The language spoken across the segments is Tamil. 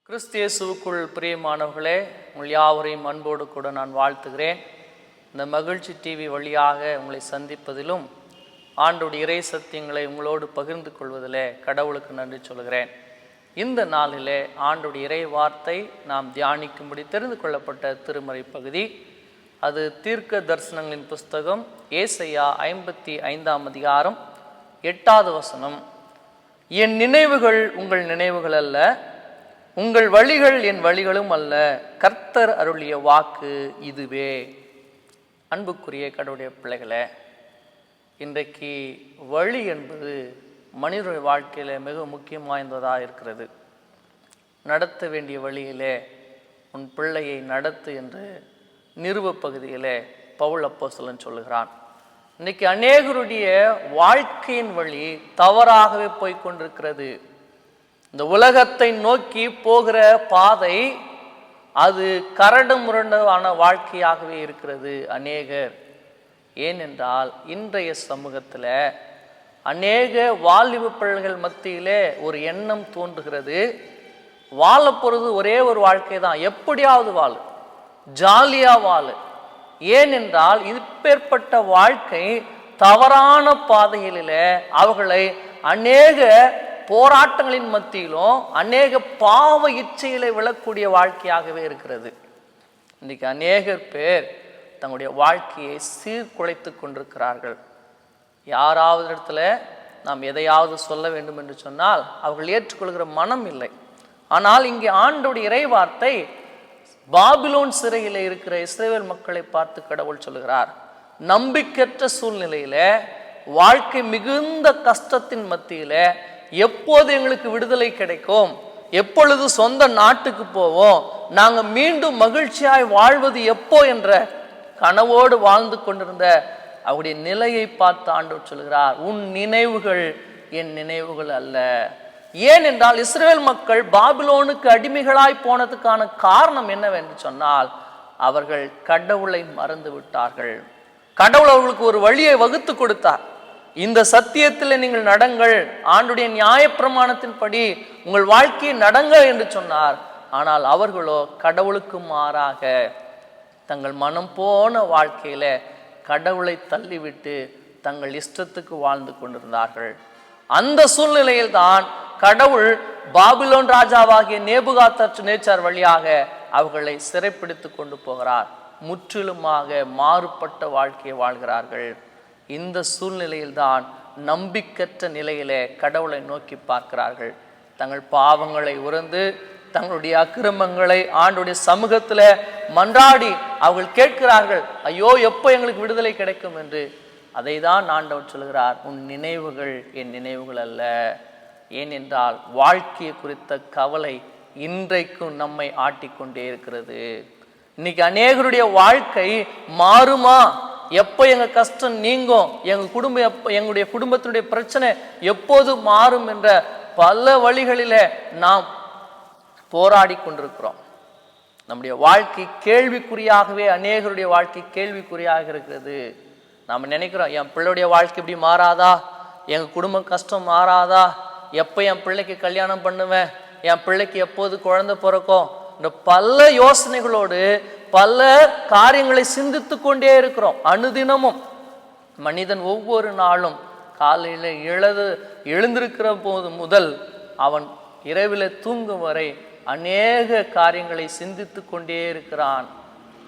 கிறிஸ்து இயேசுவுக்குள் பிரியமானவர்களே, உங்கள் யாவரையும் அன்போடு கூட நான் வாழ்த்துகிறேன். இந்த மகிழ்ச்சி டிவி வழியாக உங்களை சந்திப்பதிலும் ஆண்டோடைய இறை சத்தியங்களை உங்களோடு பகிர்ந்து கொள்வதிலே கடவுளுக்கு நன்றி சொல்கிறேன். இந்த நாளிலே ஆண்டோடைய இறை வார்த்தை நாம் தியானிக்கும்படி தெரிந்து கொள்ளப்பட்ட திருமறை பகுதி, அது தீர்க்க தரிசனங்களின் புஸ்தகம் ஏசாயா 55ஆம் அதிகாரம் 8வது வசனம். என் நினைவுகள் உங்கள் நினைவுகள் அல்ல, உங்கள் வழிகள் என் வழிகளும் அல்ல, கர்த்தர் அருளிய வாக்கு இதுவே. அன்புக்குரிய கடவுளுடைய பிள்ளைகளே, இன்றைக்கு வழி என்பது மனிதனுடைய வாழ்க்கையில் மிக முக்கியம் வாய்ந்ததாக இருக்கிறது. நடத்த வேண்டிய வழியிலே உன் பிள்ளையை நடத்து என்று நிருப பகுதியிலே பவுல் அப்போஸ்தலன் சொல்லுகிறான். இன்னைக்கு அநேகருடைய வாழ்க்கையின் வழி தவறாகவே போய்கொண்டிருக்கிறது. இந்த உலகத்தை நோக்கி போகிற பாதை அது கரடு முரண்டான வாழ்க்கையாகவே இருக்கிறது அநேகர். ஏனென்றால் இன்றைய சமூகத்தில் அநேக வாலிப பிள்ளைகள் மத்தியிலே ஒரு எண்ணம் தோன்றுகிறது, வாழ போகிறது ஒரே ஒரு வாழ்க்கை தான், எப்படியாவது வாழு, ஜாலியா வாழு. ஏனென்றால் இப்பேற்பட்ட வாழ்க்கை தவறான பாதைகளிலே அவர்களை அநேக போராட்டங்களின் மத்தியிலும் அநேக பாவ இச்சைகளை விழக்கூடிய வாழ்க்கையாகவே இருக்கிறது. இன்னைக்கு அநேகர் பேர் தங்களுடைய வாழ்க்கையை சீர்குலைத்து கொண்டிருக்கிறார்கள். யாராவது இடத்துல நாம் எதையாவது சொல்ல வேண்டும் என்று சொன்னால் அவர்கள் ஏற்றுக்கொள்கிற மனம் இல்லை. ஆனால் இங்கே ஆண்டோடைய இறை வார்த்தை பாபிலோன் சிறையில் இருக்கிற இஸ்ரவேல் மக்களை பார்த்து கடவுள் சொல்லுகிறார், நம்பிக்கையற்ற சூழ்நிலையில, வாழ்க்கை மிகுந்த கஷ்டத்தின் மத்தியில எப்போது எங்களுக்கு விடுதலை கிடைக்கும், எப்பொழுது சொந்த நாட்டுக்கு போவோம், நாங்கள் மீண்டும் மகிழ்ச்சியாய் வாழ்வது எப்போ என்ற கனவோடு வாழ்ந்து கொண்டிருந்த அவருடைய நிலையை பார்த்து ஆண்டவர் சொல்கிறார், உன் நினைவுகள் என் நினைவுகள் அல்ல. ஏனென்றால் இஸ்ரவேல் மக்கள் பாபிலோனுக்கு அடிமைகளாய் போனதுக்கான காரணம் என்னவென்று சொன்னால் அவர்கள் கடவுளை மறந்து விட்டார்கள். கடவுள் அவர்களுக்கு ஒரு வழியை வகுத்து கொடுத்தார். இந்த சத்தியத்தில் நீங்கள் நடங்கள், ஆண்டுடைய நியாயப்பிரமாணத்தின்படி உங்கள் வாழ்க்கையை நடங்கள் என்று சொன்னார். ஆனால் அவர்களோ கடவுளுக்கு மாறாக தங்கள் மனம் போன வாழ்க்கையில கடவுளை தள்ளிவிட்டு தங்கள் இஷ்டத்துக்கு வாழ்ந்து கொண்டிருந்தார்கள். அந்த சூழ்நிலையில் தான் கடவுள் பாபிலோன் ராஜாவாகிய நேபுகாத்நேச்சார் வழியாக அவர்களை சிறைப்பிடித்து கொண்டு போகிறார். முற்றிலுமாக மாறுபட்ட வாழ்க்கையை வாழ்கிறார்கள். இந்த சூழ்நிலையில்தான் நம்பிக்கற்ற நிலையிலே கடவுளை நோக்கி பார்க்கிறார்கள். தங்கள் பாவங்களை உணர்ந்து தங்களுடைய அக்கிரமங்களை ஆண்டுடைய சமூகத்தில் மன்றாடி அவர்கள் கேட்கிறார்கள், ஐயோ எப்போ எங்களுக்கு விடுதலை கிடைக்கும் என்று. அதை தான் ஆண்டவர் சொல்கிறார், உன் நினைவுகள் என் நினைவுகள் அல்ல. ஏனென்றால் வாழ்க்கையை குறித்த கவலை இன்றைக்கும் நம்மை ஆட்டிக்கொண்டே இருக்கிறது. இன்னைக்கு அநேகருடைய வாழ்க்கை மாறுமா, எப்போ எங்கள் கஷ்டம் நீங்கும், எங்களுடைய குடும்பத்தினுடைய பிரச்சனை எப்போது மாறும் என்ற பல வழிகளிலே நாம் போராடி கொண்டிருக்கிறோம். நம்முடைய வாழ்க்கை கேள்விக்குறியாகவே, அநேகருடைய வாழ்க்கை கேள்விக்குறியாக இருக்கிறது. நாம் நினைக்கிறோம், என் பிள்ளையுடைய வாழ்க்கை இப்படி மாறாதா, எங்கள் குடும்ப கஷ்டம் மாறாதா, எப்போ என் பிள்ளைக்கு கல்யாணம் பண்ணுவேன், என் பிள்ளைக்கு எப்போது குழந்தை பிறக்கும், இந்த பல யோசனைகளோடு பல காரியங்களை சிந்தித்து கொண்டே இருக்கிறோம். அனுதினமும் மனிதன் ஒவ்வொரு நாளும் காலையில் எழுந்திருக்கிற போது முதல் அவன் இரவில் தூங்கும் வரை அநேக காரியங்களை சிந்தித்து கொண்டே இருக்கிறான்.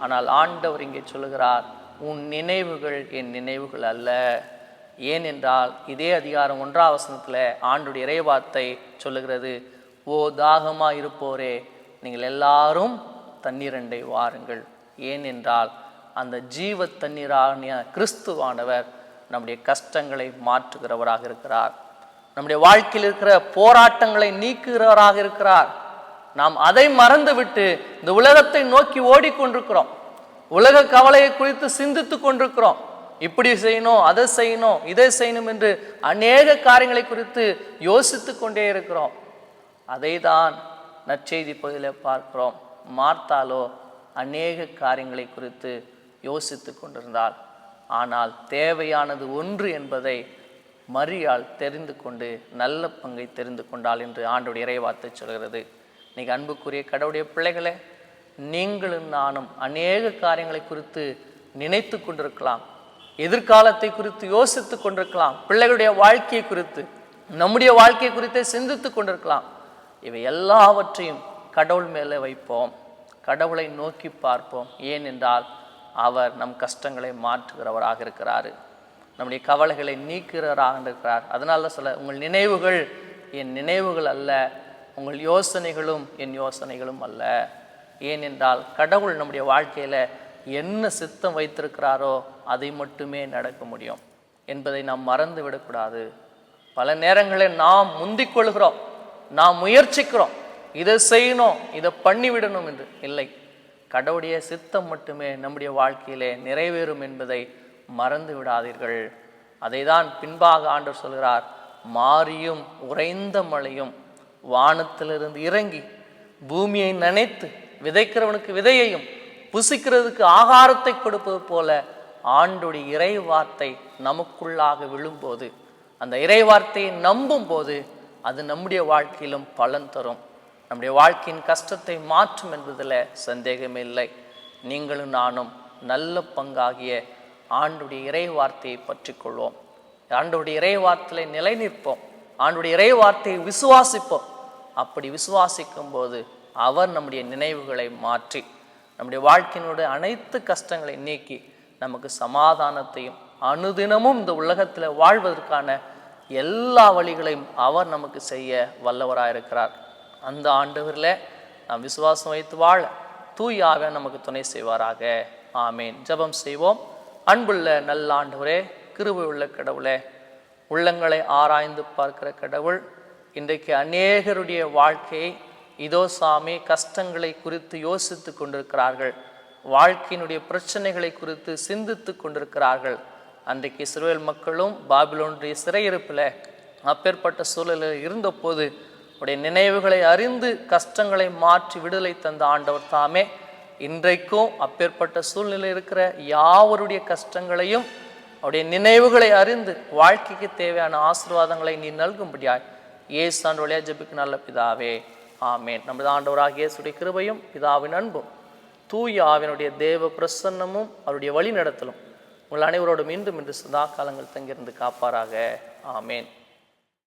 ஆனால் ஆண்டவர் இங்கே சொல்லுகிறார், உன் நினைவுகள் என் நினைவுகள் அல்ல. ஏனென்றால் இதே அதிகாரம் 1ஆம் வசனத்தில் ஆண்டுடைய இறைவார்த்தை சொல்லுகிறது, ஓ தாகமா இருப்போரே நீங்கள் எல்லாரும் தண்ணீரண்டை வாருங்கள். ஏனென்றால் அந்த ஜீவ தண்ணீரான கிறிஸ்துவானவர் நம்முடைய கஷ்டங்களை மாற்றுகிறவராக இருக்கிறார். நம்முடைய வாழ்க்கையில் இருக்கிற போராட்டங்களை நீக்குகிறவராக இருக்கிறார். நாம் அதை மறந்து விட்டு இந்த உலகத்தை நோக்கி ஓடிக்கொண்டிருக்கிறோம். உலக கவலையை குறித்து சிந்தித்து கொண்டிருக்கிறோம். இப்படி செய்யணும், அதை செய்யணும், இதை செய்யணும் என்று அநேக காரியங்களை குறித்து யோசித்து கொண்டே இருக்கிறோம். அதை தான் நற்செய்தி பகுதியில் பார்க்கிறோம். மார்த்தாலோ அநேக காரியங்களை குறித்து யோசித்து கொண்டிருந்தாள். ஆனால் தேவையானது ஒன்று என்பதை மரியாள் தெரிந்து கொண்டு நல்ல பங்கை தெரிந்து கொண்டாள் என்று ஆண்டவருடைய இறைவார்த்தை சொல்கிறது. இன்னைக்கு அன்புக்குரிய கடவுளுடைய பிள்ளைகளே, நீங்களும் நானும் அநேக காரியங்களை குறித்து நினைத்து கொண்டிருக்கலாம், எதிர்காலத்தை குறித்து யோசித்து கொண்டிருக்கலாம், பிள்ளைகளுடைய வாழ்க்கையை குறித்து, நம்முடைய வாழ்க்கையை குறித்து சிந்தித்து கொண்டிருக்கலாம். இவை எல்லாவற்றையும் கடவுள் மேலே வைப்போம், கடவுளை நோக்கி பார்ப்போம். ஏனென்றால் அவர் நம் கஷ்டங்களை மாற்றுகிறவராக இருக்கிறார், நம்முடைய கவலைகளை நீக்கிறவராக இருக்கிறார். அதனால தான் சொல்ல, உங்கள் நினைவுகள் என் நினைவுகள் அல்ல, உங்கள் யோசனைகளும் என் யோசனைகளும் அல்ல. ஏனென்றால் கடவுள் நம்முடைய வாழ்க்கையில் என்ன சித்தம் வைத்திருக்கிறாரோ அதை மட்டுமே நடக்க முடியும் என்பதை நாம் மறந்து விடக்கூடாது. பல நேரங்களில் நாம் முந்திக் கொள்கிறோம், நாம் முயற்சிக்கிறோம், இதை செய்யணும், இதை பண்ணிவிடணும் என்று. இல்லை, கடவுளுடைய சித்தம் மட்டுமே நம்முடைய வாழ்க்கையிலே நிறைவேறும் என்பதை மறந்து விடாதீர்கள். அதை தான் பின்பாக ஆண்டவர் சொல்கிறார், மாரியும் உறைந்த மழையும் வானத்திலிருந்து இறங்கி பூமியை நனைத்து விதைக்கிறவனுக்கு விதையையும் புசிக்கிறதுக்கு ஆகாரத்தை கொடுப்பது போல ஆண்டுடைய இறை வார்த்தை நமக்குள்ளாக விழும்போது, அந்த இறை வார்த்தையை நம்பும் போது அது நம்முடைய வாழ்க்கையிலும் பலன் தரும், நம்முடைய வாழ்க்கையின் கஷ்டத்தை மாற்றும் என்பதில் சந்தேகமே இல்லை. நீங்களும் நானும் நல்ல பங்காகிய ஆண்டுடைய இறை வார்த்தையை பற்றி கொள்வோம், ஆண்டுடைய இறை வார்த்தையை நிலை நிற்போம், ஆண்டுடைய இறை வார்த்தையை விசுவாசிப்போம். அப்படி விசுவாசிக்கும் போது அவர் நம்முடைய நினைவுகளை மாற்றி நம்முடைய வாழ்க்கையினுடைய அனைத்து கஷ்டங்களை நீக்கி நமக்கு சமாதானத்தையும் அனுதினமும் இந்த உலகத்தில் வாழ்வதற்கான எல்லா வழிகளையும் அவர் நமக்கு செய்ய வல்லவராயிருக்கிறார். அந்த ஆண்டவரில் நாம் விசுவாசம் வைத்து வாழ தூய ஆவியானவர் நமக்கு துணை செய்வாராக. ஆமேன். ஜெபம் செய்வோம். அன்புள்ள நல்ல ஆண்டவரே, கிருபை உள்ள கடவுளே, உள்ளங்களை ஆராய்ந்து பார்க்கிற கடவுள், இன்றைக்கு அநேகருடைய வாழ்க்கையை இதோ சாமி கஷ்டங்களை குறித்து யோசித்து கொண்டிருக்கிறார்கள், வாழ்க்கையினுடைய பிரச்சனைகளை குறித்து சிந்தித்து கொண்டிருக்கிறார்கள். அன்றைக்கு இஸ்ரவேல் மக்களும் பாபிலோனுடைய சிறையிருப்பில் அப்பேற்பட்ட சூழலில் இருந்தபோது உடைய நினைவுகளை அறிந்து கஷ்டங்களை மாற்றி விடுதலை தந்த ஆண்டவர் தாமே இன்றைக்கும் அப்பேற்பட்ட சூழ்நிலை இருக்கிற யாவருடைய கஷ்டங்களையும் அவருடைய நினைவுகளை அறிந்து வாழ்க்கைக்கு தேவையான ஆசீர்வாதங்களை நீ நல்கும்படியாய் இயேசு ஆண்டவரே ஜெபிக்கும் நல்ல பிதாவே, ஆமேன். நமது ஆண்டவராகிய இயேசுடைய கிருபையும் பிதாவின் அன்பும் தூய ஆவியினுடைய தேவ பிரசன்னமும் அவருடைய வழி நடத்தலும் உங்கள் அனைவரோடும் மீண்டும் இன்று சதா காலங்கள் தங்கியிருந்து காப்பாராக. ஆமேன்.